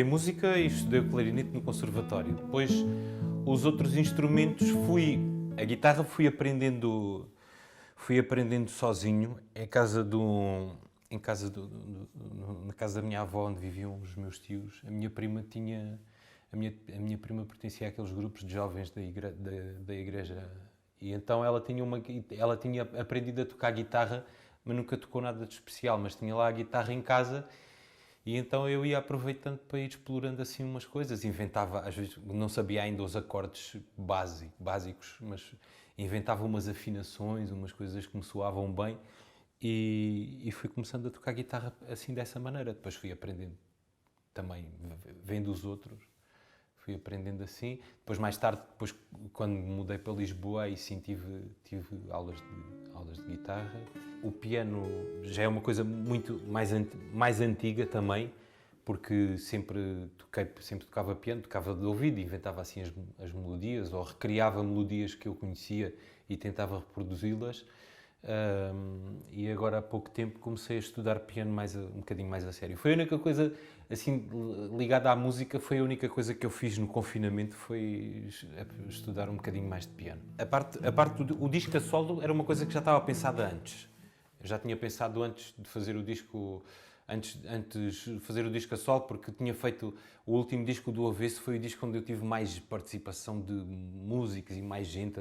estudei música e estudei o clarinete no conservatório. Depois, os outros instrumentos a guitarra fui aprendendo sozinho na casa da minha avó, onde viviam os meus tios. A minha prima pertencia àqueles grupos de jovens da igreja, e então ela tinha aprendido a tocar guitarra, mas nunca tocou nada de especial, mas tinha lá a guitarra em casa. E então eu ia aproveitando para ir explorando assim umas coisas, inventava, às vezes não sabia ainda os acordes básicos, mas inventava umas afinações, umas coisas que me soavam bem, e fui começando a tocar guitarra assim dessa maneira. Depois fui aprendendo também, vendo os outros, fui aprendendo assim. Depois mais tarde, quando me mudei para Lisboa, aí sim tive aulas de guitarra. O piano já é uma coisa muito mais antiga também, porque sempre tocava piano, tocava de ouvido, inventava assim as melodias, ou recriava melodias que eu conhecia e tentava reproduzi-las. E agora há pouco tempo comecei a estudar piano um bocadinho mais a sério. Foi a única coisa assim ligada à música, foi a única coisa que eu fiz no confinamento, foi estudar um bocadinho mais de piano. O disco a solo era uma coisa que já estava pensada antes. Eu já tinha pensado antes de fazer o disco, antes de fazer o disco a solo, porque tinha feito o último disco do Avesso, foi o disco onde eu tive mais participação de músicos e mais gente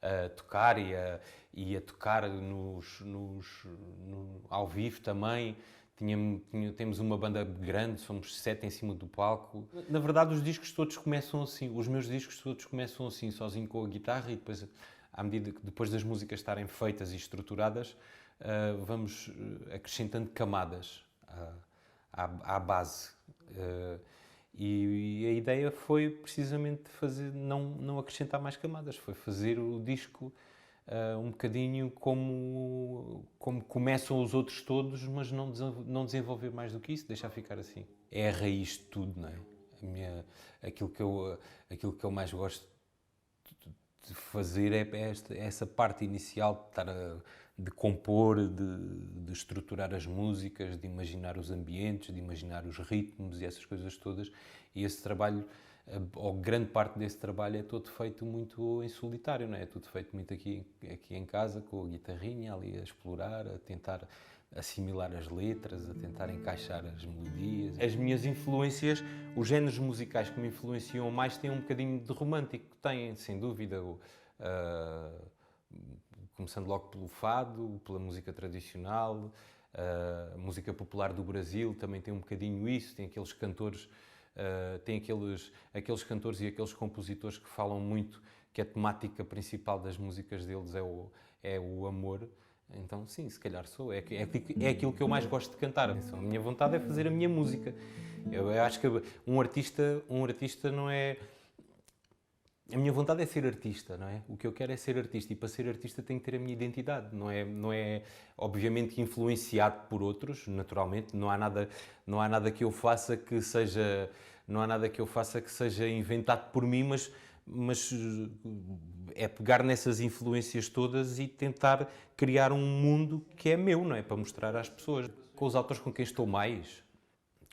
a tocar e a tocar ao vivo também. Temos uma banda grande, somos 7 em cima do palco. Na verdade, os discos todos começam assim, os meus discos todos começam assim, sozinho com a guitarra, e depois, à medida que depois das músicas estarem feitas e estruturadas, vamos acrescentando camadas à base. E a ideia foi precisamente não acrescentar mais camadas, foi fazer o disco um bocadinho como começam os outros todos, mas não desenvolver mais do que isso, deixar ficar assim. É a raiz de tudo, não é? Aquilo que eu mais gosto de fazer é essa parte inicial de compor, de estruturar as músicas, de imaginar os ambientes, de imaginar os ritmos e essas coisas todas. E esse trabalho, ou grande parte desse trabalho, é todo feito muito em solitário, não é? É tudo feito muito aqui em casa, com a guitarrinha ali a explorar, a tentar assimilar as letras, a tentar encaixar as melodias. As minhas influências, os géneros musicais que me influenciam mais têm um bocadinho de romântico, têm, sem dúvida, começando logo pelo fado, pela música tradicional, a música popular do Brasil também tem um bocadinho isso, tem aqueles cantores, aqueles cantores e aqueles compositores que falam muito que a temática principal das músicas deles é o amor. Então, sim, se calhar sou. É aquilo que eu mais gosto de cantar. A minha vontade é fazer a minha música. Eu acho que um artista não é... A minha vontade é ser artista, não é? O que eu quero é ser artista, e para ser artista tenho que ter a minha identidade. Não é obviamente influenciado por outros, naturalmente. Não há nada que eu faça que seja... Não há nada que eu faça que seja inventado por mim, mas é pegar nessas influências todas e tentar criar um mundo que é meu, não é? Para mostrar às pessoas. Com os autores com quem estou mais,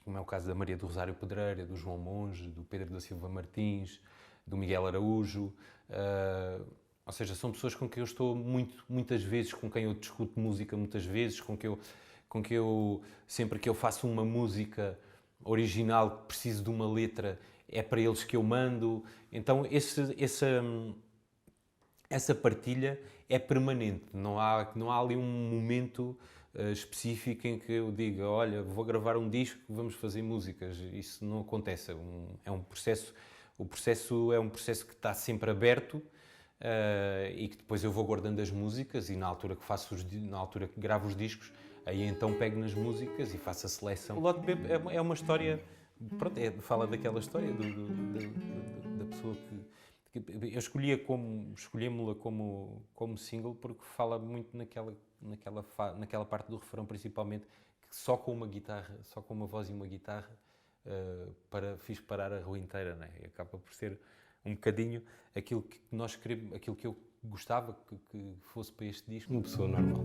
como é o caso da Maria do Rosário Pedreira, do João Monge, do Pedro da Silva Martins, do Miguel Araújo, ou seja, são pessoas com quem eu estou muitas vezes, com quem eu discuto música muitas vezes, com que eu sempre que eu faço uma música original, que preciso de uma letra, é para eles que eu mando. Então essa partilha é permanente, não há ali um momento específico em que eu diga, olha, vou gravar um disco, vamos fazer músicas. Isso não acontece, é um processo. O processo é um processo que está sempre aberto, e que depois eu vou guardando as músicas, e na altura que gravo os discos, aí então pego nas músicas e faço a seleção. O Lote B é uma história, pronto, fala daquela história da pessoa que eu escolhi-la como single porque fala muito naquela parte do refrão, principalmente, que só com uma guitarra, só com uma voz e uma guitarra, fiz parar a rua inteira, não é? E acaba por ser um bocadinho aquilo que nós queremos, aquilo que eu gostava que fosse para este disco. Uma pessoa normal.